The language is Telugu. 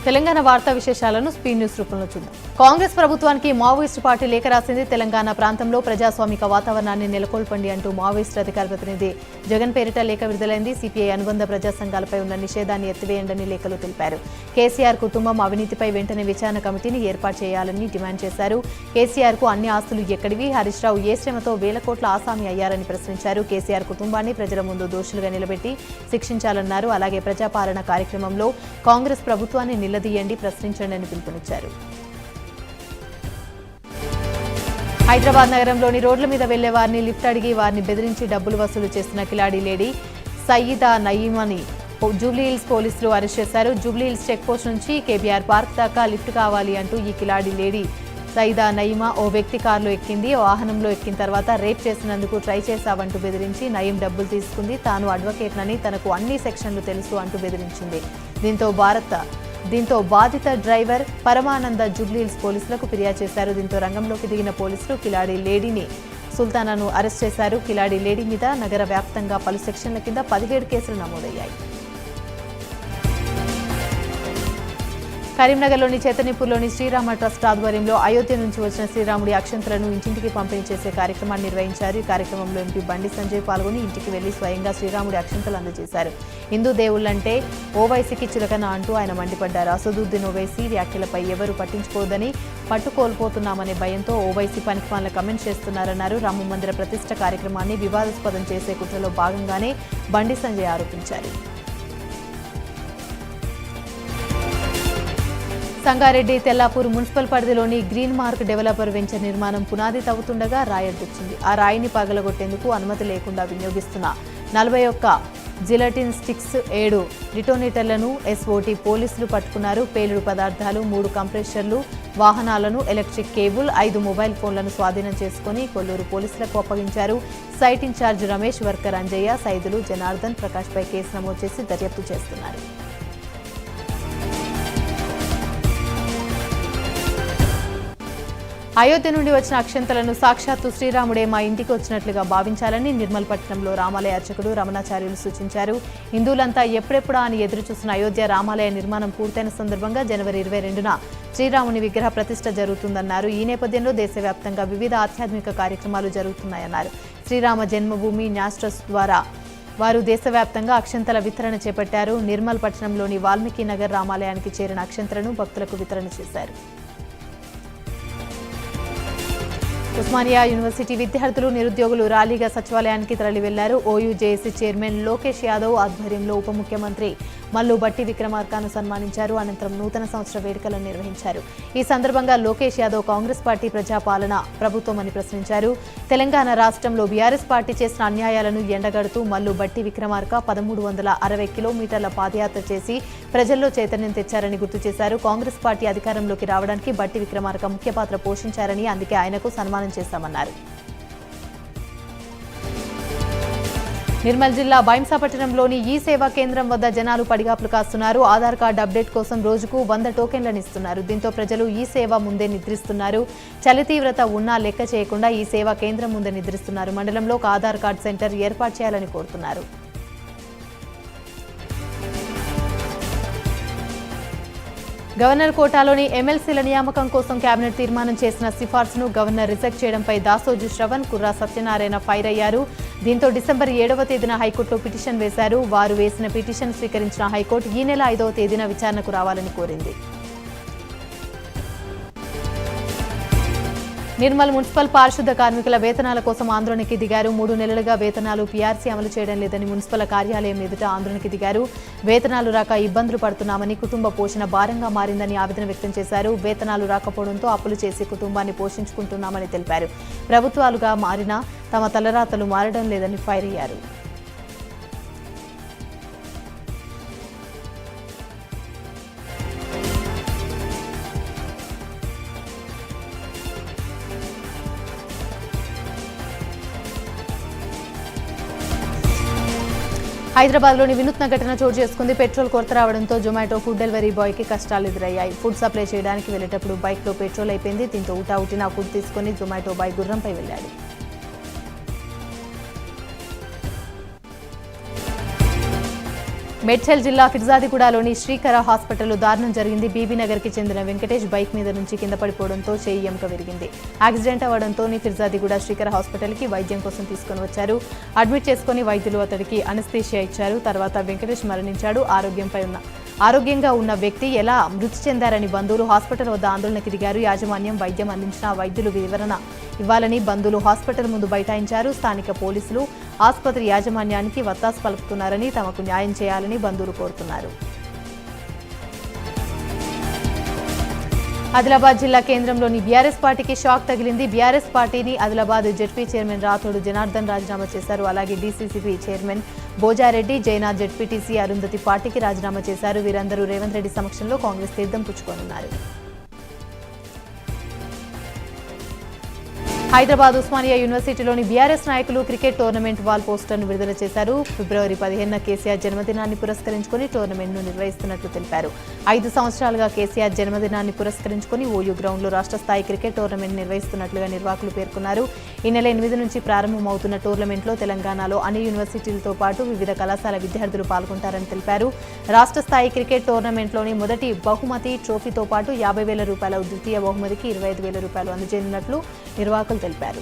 తెలంగాణ వార్తా విశేషాలను స్పీడ్ న్యూస్ రూపంలో చూద్దాం. కాంగ్రెస్ ప్రభుత్వానికి మావోయిస్టు పార్టీ లేఖ రాసింది. తెలంగాణ ప్రాంతంలో ప్రజాస్వామిక వాతావరణాన్ని నెలకొల్పండి అంటూ మావోయిస్టు అధికార ప్రతినిధి జగన్ పేరిట లేఖ విడుదలైంది. సిపిఐ అనుబంధ ప్రజా సంఘాలపై ఉన్న నిషేధాన్ని ఎత్తివేయండని లేఖలో తెలిపారు. కేసీఆర్ కుటుంబం అవినీతిపై వెంటనే విచారణ కమిటీని ఏర్పాటు చేయాలని డిమాండ్ చేశారు. కేసీఆర్ కు అన్ని ఆస్తులు ఎక్కడివి? హరీష్ రావు ఏ శ్రమతో వేల కోట్ల ఆసామి అయ్యారని ప్రశ్నించారు. కేసీఆర్ కుటుంబాన్ని ప్రజల ముందు దోషులుగా నిలబెట్టి శిక్షించాలన్నారు. అలాగే ప్రజాపాలన కార్యక్రమంలో కాంగ్రెస్ ప్రభుత్వాన్ని నిలదీయండి, ప్రశ్నించండి అని పిలుపునిచ్చారు. హైదరాబాద్ నగరంలోని రోడ్ల మీద వెళ్లే వారిని లిఫ్ట్ అడిగి వారిని బెదిరించి డబ్బులు వసూలు చేస్తున్న కిలాడి లేడీ సయీదా నయీమని జూబ్లీహిల్స్ పోలీసులు అరెస్ట్ చేశారు. జూబ్లీహిల్స్ చెక్పోస్ట్ నుంచి కేబీఆర్ పార్క్ దాకా లిఫ్ట్ కావాలి అంటూ ఈ కిలాడి లేడీ సయీదా నయీమా ఓ వ్యక్తి కారులో ఎక్కింది. వాహనంలో ఎక్కిన తర్వాత రేప్ చేసినందుకు ట్రై చేశావంటూ బెదిరించి నయీం డబ్బులు తీసుకుంది. తాను అడ్వకేట్నని, తనకు అన్ని సెక్షన్లు తెలుసు అంటూ బెదిరించింది. దీంతో బాధిత డ్రైవర్ పరమానంద జూబ్లీహిల్స్ పోలీసులకు ఫిర్యాదు చేశారు. దీంతో రంగంలోకి దిగిన పోలీసులు కిలాడి లేడీని సుల్తానాను అరెస్ట్ చేశారు. కిలాడి లేడీ మీద నగర వ్యాప్తంగా పలు సెక్షన్ల కింద 17 కేసులు నమోదయ్యాయి. కరీంనగర్లోని చైతన్యపూర్లోని శ్రీరామ ట్రస్ట్ ఆధ్వర్యంలో అయోధ్య నుంచి వచ్చిన శ్రీరాముడి అక్షంతలను ఇంటింటికి పంపిణీ చేసే కార్యక్రమాన్ని నిర్వహించారు. ఈ కార్యక్రమంలో ఎంపీ బండి సంజయ్ పాల్గొని ఇంటికి వెళ్లి స్వయంగా శ్రీరాముడి అక్షంతలు అందజేశారు. హిందూ దేవుళ్లంటే ఓవైసీకి చులకన అంటూ ఆయన మండిపడ్డారు. అసదుద్దీన్ ఓవైసీ వ్యాఖ్యలపై ఎవరూ పట్టించుకోవద్దని, పట్టుకోల్పోతున్నామనే భయంతో ఓవైసీ పనికిమాల కమెంట్ చేస్తున్నారన్నారు. రామ మందిర ప్రతిష్ఠ కార్యక్రమాన్ని వివాదాస్పదం చేసే కుట్రలో భాగంగానే బండి సంజయ్ ఆరోపించారు. సంగారెడ్డి తెల్లాపూర్ మున్సిపల్ పరిధిలోని గ్రీన్ మార్క్ డెవలపర్ వెంచర్ నిర్మాణం పునాది తవ్వుతుండగా రాయి అడ్డొచ్చింది. ఆ రాయిని పగలగొట్టేందుకు అనుమతి లేకుండా వినియోగిస్తున్న 41 జిలటిన్ స్టిక్స్, 7 డిటోనేటర్లను ఎస్ఓటీ పోలీసులు పట్టుకున్నారు. పేలుడు పదార్థాలు, 3 కంప్రెషర్లు, వాహనాలను, ఎలక్ట్రిక్ కేబుల్, 5 మొబైల్ ఫోన్లను స్వాధీనం చేసుకుని కొల్లూరు పోలీసులకు అప్పగించారు. Site incharge Ramesh, worker Anjaiah, Saidulu, Janardhan, ప్రకాష్పై కేసు నమోదు చేసి దర్యాప్తు చేస్తున్నారు. అయోధ్య నుండి వచ్చిన అక్షంతలను సాక్షాత్తు శ్రీరాముడే మా ఇంటికి వచ్చినట్లుగా భావించాలని నిర్మల్ పట్టణంలో రామాలయ అర్చకుడు రమణాచార్యులు సూచించారు. హిందువులంతా ఎప్పుడెప్పుడా అని ఎదురుచూసిన అయోధ్య రామాలయ నిర్మాణం పూర్తయిన సందర్భంగా జనవరి 22న శ్రీరాముని విగ్రహ ప్రతిష్ఠ జరుగుతుందన్నారు. ఈ నేపథ్యంలో దేశవ్యాప్తంగా వివిధ ఆధ్యాత్మిక కార్యక్రమాలు జరుగుతున్నాయన్నారు. శ్రీరామ జన్మభూమి న్యాస్ ట్రస్ట్ ద్వారా వారు దేశవ్యాప్తంగా అక్షంతల వితరణ చేపట్టారు. నిర్మల్ పట్టణంలోని వాల్మీకి నగర్ రామాలయానికి చేరిన అక్షంతలను భక్తులకు వితరణ చేశారు. ఉస్మానియా యూనివర్సిటీ విద్యార్థులు, నిరుద్యోగులు ర్యాలీగా సచివాలయానికి తరలి వెళ్లారు. ఓయూజేఏసీ చైర్మన్ లోకేష్ యాదవ్ ఆధ్వర్యంలో ఉప ముఖ్యమంత్రి మల్లు భట్టి విక్రమార్కను సన్మానించారు. అనంతరం నూతన సంవత్సర వేడుకలను నిర్వహించారు. ఈ సందర్భంగా లోకేష్ యాదవ్ కాంగ్రెస్ పార్టీ ప్రజాపాలన ప్రభుత్వం అని ప్రశ్నించారు. తెలంగాణ రాష్ట్రంలో బీఆర్ఎస్ పార్టీ చేసిన అన్యాయాలను ఎండగడుతూ మల్లు భట్టి విక్రమార్క 1360 కిలోమీటర్ల పాదయాత్ర చేసి ప్రజల్లో చైతన్యం తెచ్చారని గుర్తు చేశారు. కాంగ్రెస్ పార్టీ అధికారంలోకి రావడానికి భట్టి విక్రమార్క ముఖ్య పాత్ర పోషించారని, అందుకే ఆయనకు సన్మానం చేశామన్నారు. నిర్మల్ జిల్లా బైంసాపట్టణంలోని ఈ సేవా కేంద్రం వద్ద జనాలు పడిగాపులు కాస్తున్నారు. ఆధార్ కార్డు అప్డేట్ కోసం రోజుకు 100 టోకెన్లను ఇస్తున్నారు. దీంతో ప్రజలు ఈ సేవ ముందే నిద్రిస్తున్నారు. చలి తీవ్రత ఉన్నా లెక్క చేయకుండా ఈ సేవా కేంద్రం ముందే నిద్రిస్తున్నారు. మండలంలో ఒక ఆధార్ కార్డు సెంటర్ ఏర్పాటు చేయాలని కోరుతున్నారు. గవర్నర్ కోటాలోని ఎమ్మెల్సీల నియామకం కోసం కేబినెట్ తీర్మానం చేసిన సిఫార్సును గవర్నర్ రిజెక్ట్ చేయడంపై దాసోజు శ్రవణ్, కుర్రా సత్యనారాయణ ఫైర్ అయ్యారు. దీంతో డిసెంబర్ 7వ తేదీన హైకోర్టులో పిటిషన్ వేశారు. వారు వేసిన పిటిషన్ స్వీకరించిన హైకోర్టు ఈ నెల 5వ తేదీన విచారణకు రావాలని కోరింది. నిర్మల్ మున్సిపల్ పారిశుద్ధ కార్మికుల వేతనాల కోసం ఆందోళనకి దిగారు. 3 నెలలుగా వేతనాలు పీఆర్సీ అమలు చేయడం లేదని మున్సిపల్ కార్యాలయం ఎదుట ఆందోళనకి దిగారు. వేతనాలు రాక ఇబ్బందులు పడుతున్నామని, కుటుంబ పోషణ భారంగా మారిందని ఆవేదన వ్యక్తం చేశారు. వేతనాలు రాకపోవడంతో అప్పులు చేసి కుటుంబాన్ని పోషించుకుంటున్నామని తెలిపారు. ప్రభుత్వాలుగా మారినా తమ తలరాతలు మారడం లేదని ఫైర్ అయ్యారు. హైదరాబాద్లోని వినూత్న ఘటన చోటు చేసుకుంది. పెట్రోల్ కొరత రావడంతో జొమాటో ఫుడ్ డెలివరీ బాయ్కి కష్టాలు ఎదురయ్యాయి. ఫుడ్ సప్లై చేయడానికి వెళ్లేటప్పుడు బైక్లో పెట్రోల్ అయిపోయింది. దీంతో ఊటావుటిన ఫుడ్ తీసుకుని జొమాటో బాయ్ గుర్రంపై వెళ్లాడు. మేడ్చల్ జిల్లా ఫిర్జాదిగూడలోని శ్రీకర హాస్పిటల్లో దారుణం జరిగింది. బీబీనగర్కి చెందిన వెంకటేష్ బైక్ మీద నుంచి కింద పడిపోవడంతో చేయి ఎముక విరిగింది. యాక్సిడెంట్ అవ్వడంతో ఫిర్జాదిగూడ శ్రీకర హాస్పిటల్కి వైద్యం కోసం తీసుకుని వచ్చారు. అడ్మిట్ చేసుకుని వైద్యులు అతడికి అనస్థీషియా ఇచ్చారు. తర్వాత వెంకటేష్ మరణించాడు. ఆరోగ్యంగా ఉన్న వ్యక్తి ఎలా మృతి చెందారని బంధువులు హాస్పిటల్ వద్ద ఆందోళనకి దిగారు. యాజమాన్యం వైద్యం అందించిన వైద్యులు వివరణ ఇవ్వాలని బంధువులు హాస్పిటల్ ముందు బైఠాయించారు. స్థానిక పోలీసులు ఆసుపత్రి యాజమాన్యానికి వత్తాసు పలుకుతున్నారని, తమకు న్యాయం చేయాలని బంధువులు కోరుతున్నారు. ఆదిలాబాద్ జిల్లా కేంద్రంలోని బీఆర్ఎస్ పార్టీకి షాక్ తగిలింది. బీఆర్ఎస్ పార్టీని ఆదిలాబాద్ జెడ్పీ చైర్మన్ రాథోడు జనార్దన్ రాజీనామా చేశారు. అలాగే DCCB chairman Bojareddy, Jainath ZPTC Arundhati పార్టీకి రాజీనామా చేశారు. వీరందరూ రేవంత్ రెడ్డి సమక్షంలో కాంగ్రెస్ తీర్థం పుచ్చుకోనున్నారు. హైదరాబాద్ ఉస్మానియా యూనివర్సిటీలోని బీఆర్ఎస్ నాయకులు క్రికెట్ టోర్నమెంట్ వాల్ పోస్టర్ను విడుదల చేశారు. ఫిబ్రవరి 15న కేసీఆర్ జన్మదినాన్ని పురస్కరించుకుని టోర్నమెంట్ను నిర్వహిస్తున్నట్లు తెలిపారు. 5 సంవత్సరాలుగా కేసీఆర్ జన్మదినాన్ని పురస్కరించుకుని ఓయూ గ్రౌండ్లో రాష్ట్ర స్థాయి క్రికెట్ టోర్నమెంట్ నిర్వహిస్తున్నట్లుగా నిర్వాహకులు పేర్కొన్నారు. ఈ నెల 8 నుంచి ప్రారంభమవుతున్న టోర్నమెంట్లో తెలంగాణలో అన్ని యూనివర్సిటీలతో పాటు వివిధ కళాశాల విద్యార్థులు పాల్గొంటారని తెలిపారు. రాష్ట్ర స్థాయి క్రికెట్ టోర్నమెంట్లోని మొదటి బహుమతి ట్రోఫీతో పాటు 50,000 రూపాయల, ద్వితీయ బహుమతికి 25,000 రూపాయలు అందజేయనున్నట్లు నిర్వాహకులు తెలిపారు.